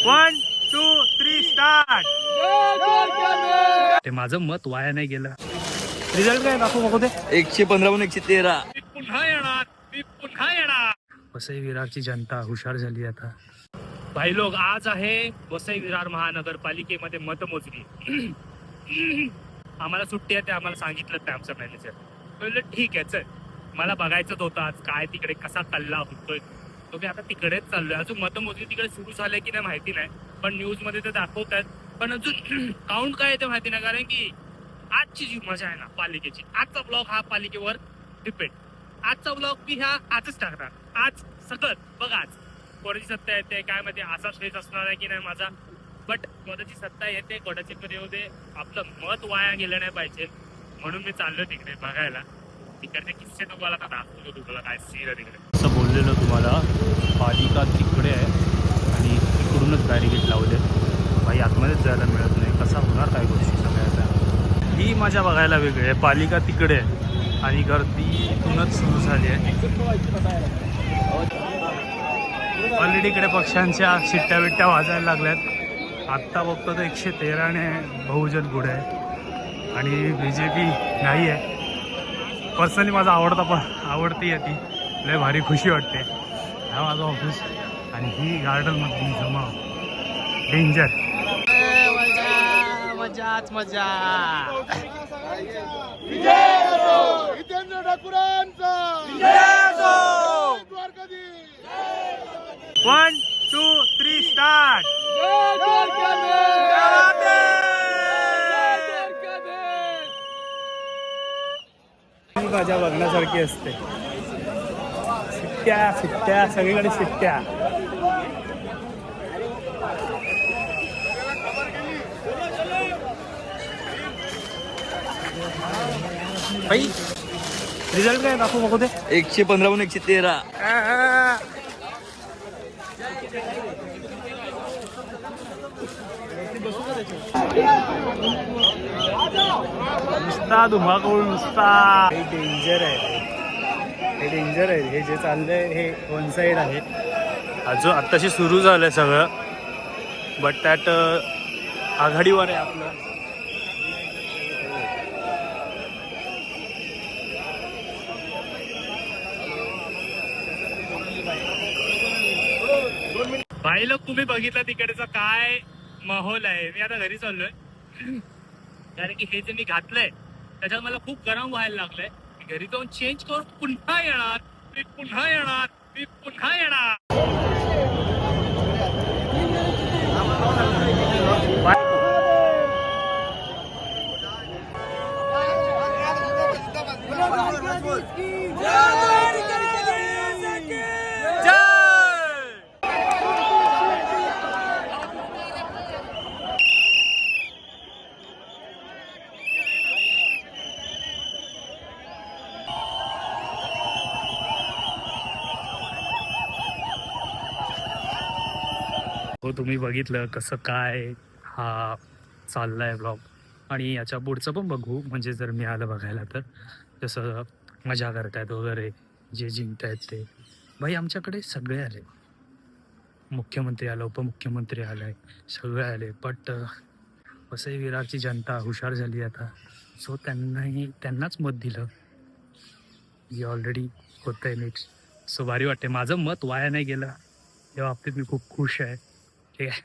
1 2 3 start. ते माझं मत वाया नाही गेलं. रिझल्ट काय दाखवू बघू दे. 115 म्हणून 113. मी पुन्हा येणार, मी पुन्हा येणार. वसई विरारची जनता हुशार झाली आता. भाई लोक, आज आहे वसई विरार महानगरपालिकेमध्ये मतमोजणी. आम्हाला सुट्टी आहे ते आम्हाला सांगितलं ते आमचं मॅनेजर. म्हणलं ठीक आहे चल, मला बघायचंच होतं आज काय तिकडे कसा कल्ला होतोय. तो मी आता तिकडेच चाललोय. अजून मतमोजणी तिकडे सुरू झालंय की नाही माहिती नाही, पण न्यूज मध्ये ते दाखवतात. पण अजून काउंट काय आहे ते माहिती नाही, कारण की आजची जी मजा आहे ना पालिकेची, आजचा ब्लॉग हा पालिकेवर डिपेंड. आजचा ब्लॉग मी ह्या आजच टाकणार. आज सगळं बघ, आज कोणाची सत्ता येते काय माहिती, असा फेस असणार आहे की नाही माझा. बट कोणाची सत्ता येते, कोणाची पण येऊ दे, आपलं मत वाया गेलं नाही पाहिजे. म्हणून मी चाललोय तिकडे बघायला. तिकडचे किस्से तुम्हाला का दाखवतो, तुम्हाला काय सीन आहे तिकडे. असं बोललेलं तुम्हाला, पालिका तिकडे आहे आणि इकडूनच बॅरिकेड लावले. बाई आतमध्येच जायला मिळत नाही. कसा होणार काय गोष्टी सगळ्या. ही मजा बघायला वेगळी आहे. पालिका तिकडे आहे आणि गर्दी इथूनच सुरू झाली आहे. ऑलरेडी इकडे पक्षांच्या शिट्ट्या बिट्ट्या वाजायला लागल्यात. आत्ता बघतो तर 113ने बहुजन पुढे आहे आणि BJP नाही आहे. पर्सनली माझा आवडती आहे ती. लय भारी खुशी वाटते. हा माझं ऑफिस आणि ही गार्डनमधली जमा डेंजर. मजाच मजा. जितेंद्र ठाकूरांचा 1 2 3 स्टार्ट. ही मजा बघण्यासारखी असते. शिट्ट्या शिट्ट्या सगळीकडे शिट्ट्या. भाई रिझल्ट काय दाखवू बघू दे. 115 म्हणून 113. नुसता धुमाकूळ नुसता. हे डेंजर आहे, हे डेंजर आहे. हे जे चाललंय हे वन साईड आहे. अजून आत्ताशी सुरू झालंय सगळं, बट त्यात आघाडीवर आहे आपलं. भाई लोक, तुम्ही बघितलं तिकडचा काय माहोल आहे. मी आता घरी चाललोय कारण की हे जे मी घातलंय त्याच्यात मला खूप गरम व्हायला लागलंय. मी घरी जाऊन चेंज करून पुन्हा येणार, मी पुन्हा येणार, मी पुन्हा येणार. हो, तुम्ही बघितलं कसं काय हा चाललाय ब्लॉग आणि याच्या पुढचं पण बघू. म्हणजे जर मी आलं बघायला तर जसं मजा करतायत वगैरे, जे जिंकतायत ते. भाई आमच्याकडे सगळे आले. मुख्यमंत्री आलं, उपमुख्यमंत्री आलाय, सगळे आले. बट वसई विरारची जनता हुशार झाली आता. सो त्यांनाच मत दिलं. हे ऑलरेडी होतंय नेक्स्ट. सो भारी वाटते. माझं मत वाया नाही गेलं या बाबतीत मी खूप खुश आहे. ठीक आहे.